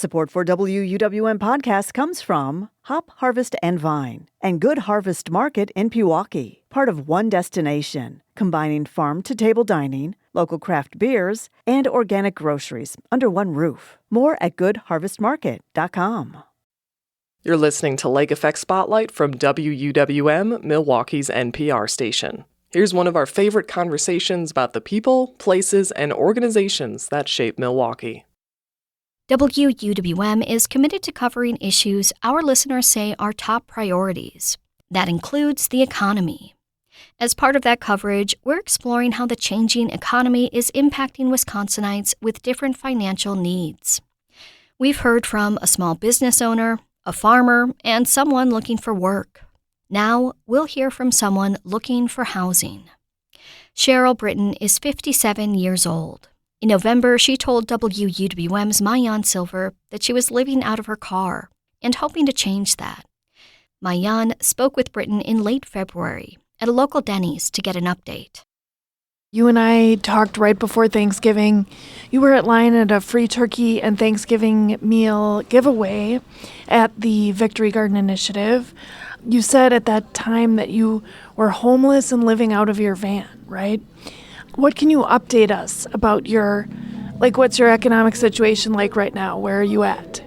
Support for WUWM podcasts comes from Hop Harvest and Vine and Good Harvest Market in Milwaukee, part of One Destination, combining farm-to-table dining, local craft beers, and organic groceries under one roof. More at goodharvestmarket.com. You're listening to Lake Effect Spotlight from WUWM, Milwaukee's NPR station. Here's one of our favorite conversations about the people, places, and organizations that shape Milwaukee. WUWM is committed to covering issues our listeners say are top priorities. That includes the economy. As part of that coverage, we're exploring how the changing economy is impacting Wisconsinites with different financial needs. We've heard from a small business owner, a farmer, and someone looking for work. Now, we'll hear from someone looking for housing. Sharol Britton is 57 years old. In November, she told WUWM's Maayan Silver that she was living out of her car and hoping to change that. Maayan spoke with Britton in late February at a local Dennys to get an update. You and I talked right before Thanksgiving. You were at line at a free turkey and Thanksgiving meal giveaway at the Victory Garden Initiative. You said at that time that you were homeless and living out of your van, right? What can you update us about what's your economic situation like right now? Where are you at?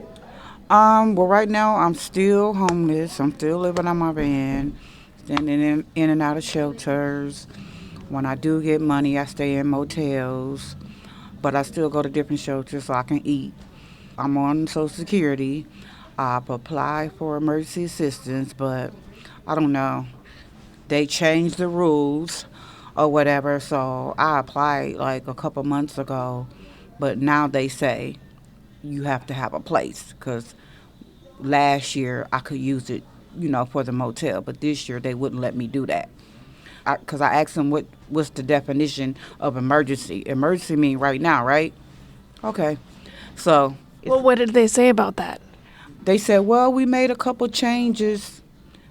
Well, right now I'm still homeless. I'm still living on my van, standing in and out of shelters. When I do get money, I stay in motels, but I still go to different shelters so I can eat. I'm on Social Security. I've applied for emergency assistance, but I don't know. They changed the rules or whatever, so I applied like a couple months ago, but now they say you have to have a place, because last year I could use it, for the motel, but this year they wouldn't let me do that. Because I asked them what's the definition of emergency. Emergency mean right now, right? Okay. So. Well, what did they say about that? They said, well, we made a couple changes,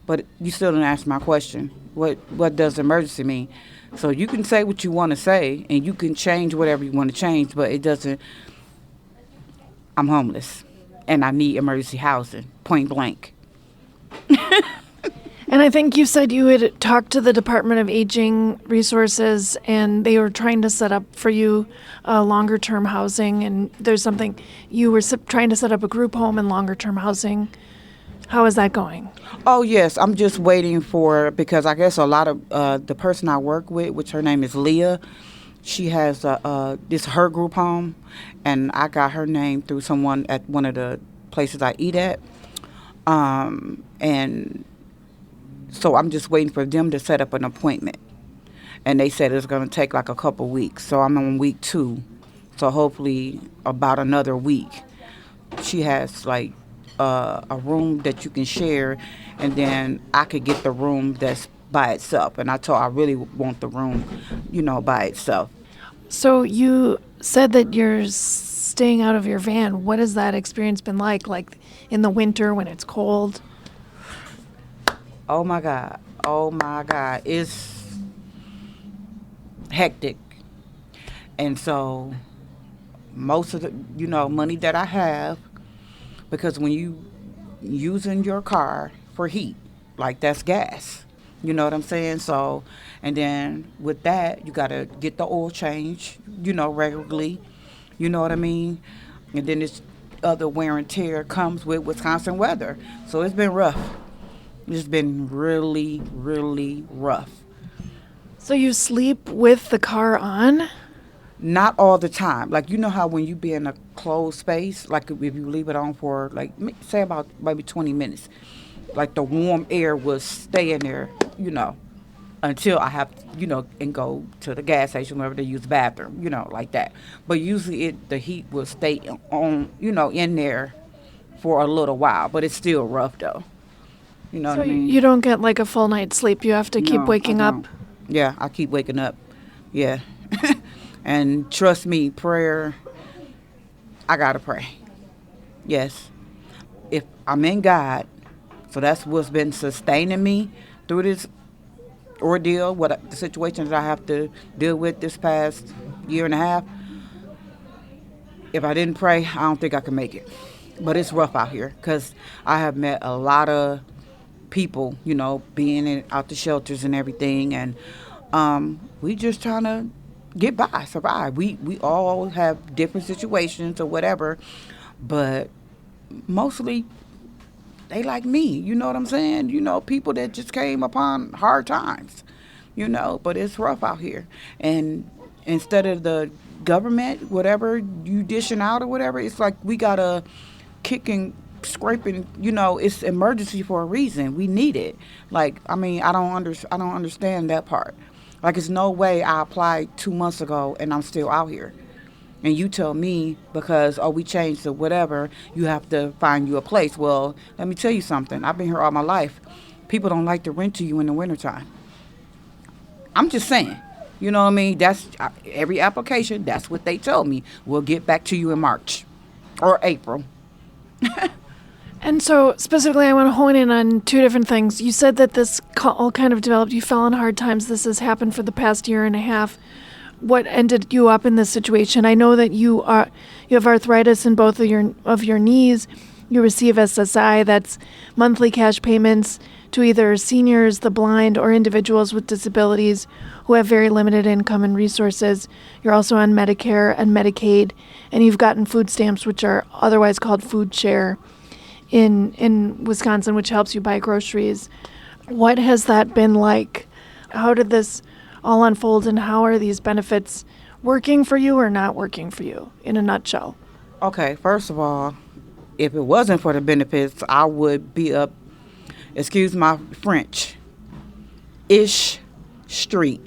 but you still didn't ask my question. What does emergency mean? So you can say what you want to say, and you can change whatever you want to change, but it doesn't. I'm homeless, and I need emergency housing, point blank. And I think you said you had talked to the Department of Aging Resources, and they were trying to set up for you longer-term housing, and there's something, you were trying to set up a group home and longer-term housing. How is that going? Oh, yes. I'm just waiting because I guess a lot of the person I work with, which her name is Leah, she has this her group home, and I got her name through someone at one of the places I eat at. And so I'm just waiting for them to set up an appointment. And they said it's going to take like a couple weeks. So I'm on week 2. So hopefully about another week. She has like a room that you can share, and then I could get the room that's by itself. And I told her I really want the room, by itself. So you said that you're staying out of your van. What has that experience been like in the winter when it's cold? Oh my God. It's hectic. And so most of the, money that I have, because when you using your car for heat, like that's gas, you know what I'm saying? So, and then with that, you got to get the oil change, regularly, you know what I mean? And then this other wear and tear comes with Wisconsin weather. So it's been rough. It's been really, really rough. So you sleep with the car on? Not all the time. Like, you know how when you be in a closed space, like if you leave it on for, like, say about maybe 20 minutes, like the warm air will stay in there, until I have, and go to the gas station, wherever they use the bathroom, like that. But usually the heat will stay on, in there for a little while. But it's still rough, though. You know what I mean? You don't get like a full night's sleep. You have to keep waking up. Yeah, I keep waking up. Yeah. And trust me, prayer, I got to pray. Yes. If I'm in God, so that's what's been sustaining me through this ordeal, the situations that I have to deal with this past year and a half. If I didn't pray, I don't think I could make it. But it's rough out here because I have met a lot of people, being out the shelters and everything, and we just trying to get by, survive. We all have different situations or whatever, but mostly they like me. You know what I'm saying? People that just came upon hard times. But it's rough out here, and instead of the government, whatever you dishing out or whatever, it's like we gotta kicking, scraping. It's emergency for a reason. We need it. Like, I mean, I don't understand that part. Like, it's no way I applied 2 months ago and I'm still out here. And you tell me because, we changed the whatever, you have to find you a place. Well, let me tell you something. I've been here all my life. People don't like to rent to you in the wintertime. I'm just saying. You know what I mean? That's every application. That's what they told me. We'll get back to you in March or April. And so specifically, I want to hone in on two different things. You said that this all kind of developed. You fell on hard times. This has happened for the past year and a half. What ended you up in this situation? I know that you have arthritis in both of your knees. You receive SSI. That's monthly cash payments to either seniors, the blind, or individuals with disabilities who have very limited income and resources. You're also on Medicare and Medicaid, and you've gotten food stamps, which are otherwise called food share in Wisconsin, which helps you buy groceries. What has that been like? How did this all unfold, and how are these benefits working for you or not working for you, in a nutshell? Okay, first of all, if it wasn't for the benefits, I would be up, excuse my French, ish street.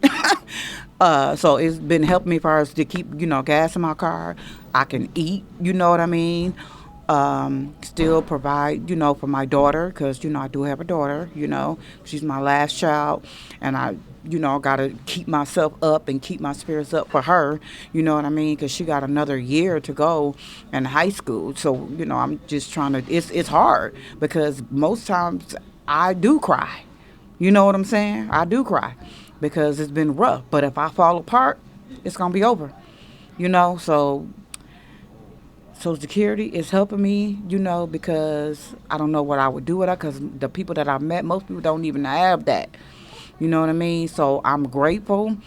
So it's been helping me as far as to keep, gas in my car. I can eat, you know what I mean? Still provide, for my daughter, because, I do have a daughter, she's my last child, and I, got to keep myself up and keep my spirits up for her, you know what I mean, because she got another year to go in high school. So, I'm just trying to, it's hard, because most times I do cry, you know what I'm saying? I do cry, because it's been rough, but if I fall apart, it's going to be over, so Social Security is helping me, because I don't know what I would do with it, because the people that I've met, most people don't even have that. You know what I mean? So I'm grateful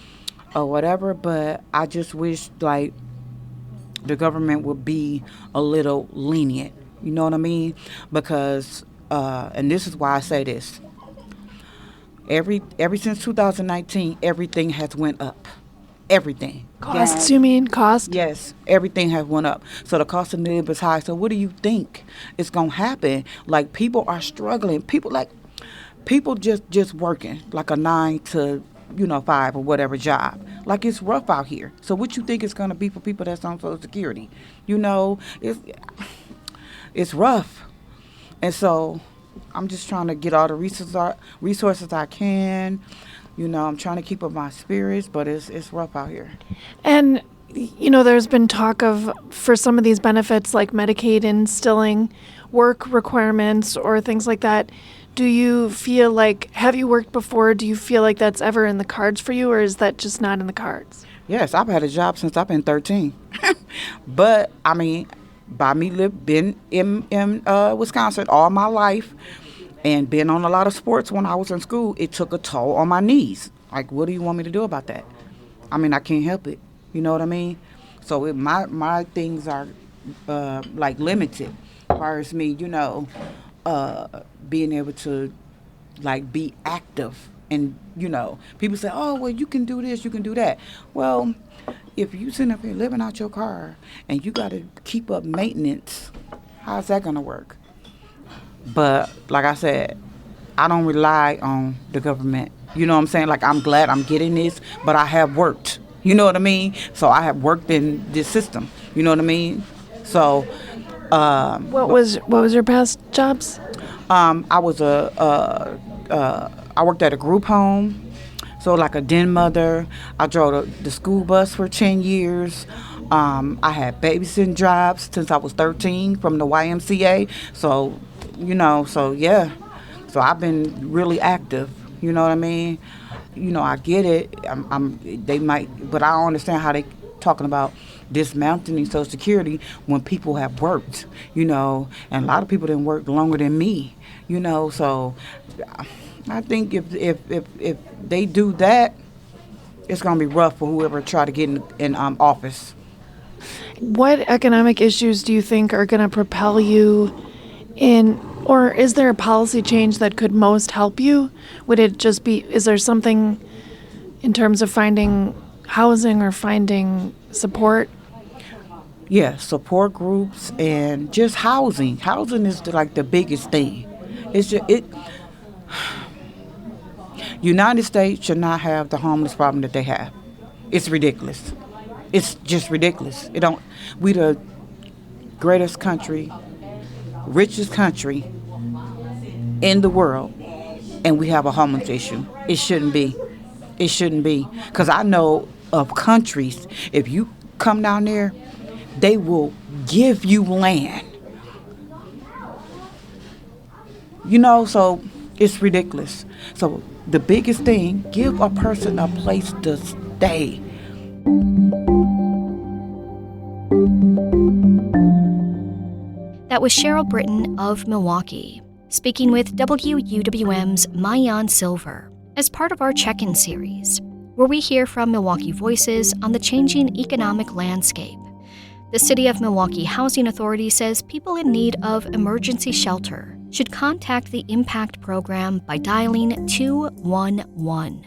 or whatever, but I just wish, like, the government would be a little lenient. You know what I mean? Because, and this is why I say this. Ever since 2019, everything has went up. Everything. Costs, you mean? Cost? Yes, everything has went up. So the cost of living is high. So what do you think is going to happen? Like, people are struggling. People just working like a 9 to 5 or whatever job. Like, it's rough out here. So what you think it's going to be for people that's on Social Security? It's rough. And so I'm just trying to get all the resources I can. I'm trying to keep up my spirits, but it's rough out here. And, there's been talk of, for some of these benefits like Medicaid, instilling work requirements or things like that. Do you feel like, have you worked before? Do you feel like that's ever in the cards for you, or is that just not in the cards? Yes, I've had a job since I've been 13. But, I mean, by me been in Wisconsin all my life, and been on a lot of sports when I was in school, it took a toll on my knees. Like, what do you want me to do about that? I mean, I can't help it. You know what I mean? So my things are, like, limited as far as me, being able to, like, be active. And, people say, oh, well, you can do this, you can do that. Well, if you sitting up here living out your car and you got to keep up maintenance, how's that going to work? But like I said, I don't rely on the government. You know what I'm saying? Like, I'm glad I'm getting this, but I have worked. You know what I mean? So I have worked in this system. You know what I mean? So what was your past jobs? I was I worked at a group home, so like a den mother. I drove the school bus for 10 years. I had babysitting jobs since I was 13 from the YMCA. So, so yeah. So I've been really active. You know what I mean? I get it. They might, but I don't understand how they talking about dismantling Social Security when people have worked, and a lot of people didn't work longer than me, so I think if they do that, it's going to be rough for whoever try to get in office. What economic issues do you think are going to propel you in, or is there a policy change that could most help you? Would it just be, is there something in terms of finding housing or finding support? Yeah, support groups and just housing. Housing is the biggest thing. It's just, United States should not have the homeless problem that they have. It's ridiculous. It's just ridiculous. We the greatest country, richest country in the world, and we have a homeless issue. It shouldn't be. It shouldn't be. Because I know of countries, if you come down there, they will give you land. So it's ridiculous. So the biggest thing, give a person a place to stay. That was Sharol Britton of Milwaukee, speaking with WUWM's Maayan Silver as part of our check-in series, where we hear from Milwaukee voices on the changing economic landscape. The City of Milwaukee Housing Authority says people in need of emergency shelter should contact the Impact Program by dialing 211.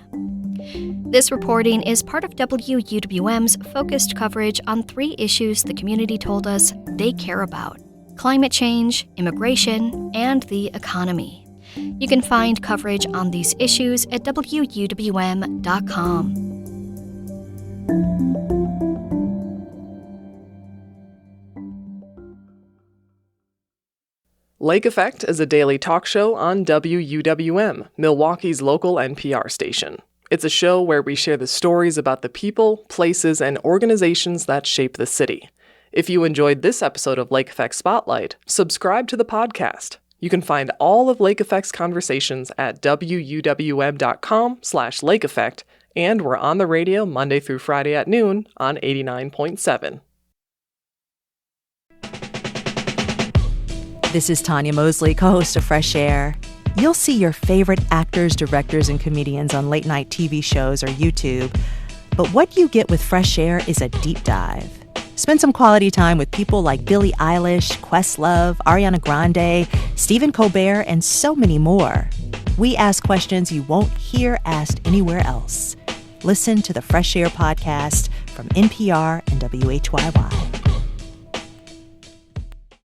This reporting is part of WUWM's focused coverage on 3 issues the community told us they care about: climate change, immigration, and the economy. You can find coverage on these issues at WUWM.com. Lake Effect is a daily talk show on WUWM, Milwaukee's local NPR station. It's a show where we share the stories about the people, places, and organizations that shape the city. If you enjoyed this episode of Lake Effect Spotlight, subscribe to the podcast. You can find all of Lake Effect's conversations at WUWM.com/Lake Effect, and we're on the radio Monday through Friday at noon on 89.7. This is Tanya Mosley, co-host of Fresh Air. You'll see your favorite actors, directors, and comedians on late-night TV shows or YouTube. But what you get with Fresh Air is a deep dive. Spend some quality time with people like Billie Eilish, Questlove, Ariana Grande, Stephen Colbert, and so many more. We ask questions you won't hear asked anywhere else. Listen to the Fresh Air podcast from NPR and WHYY.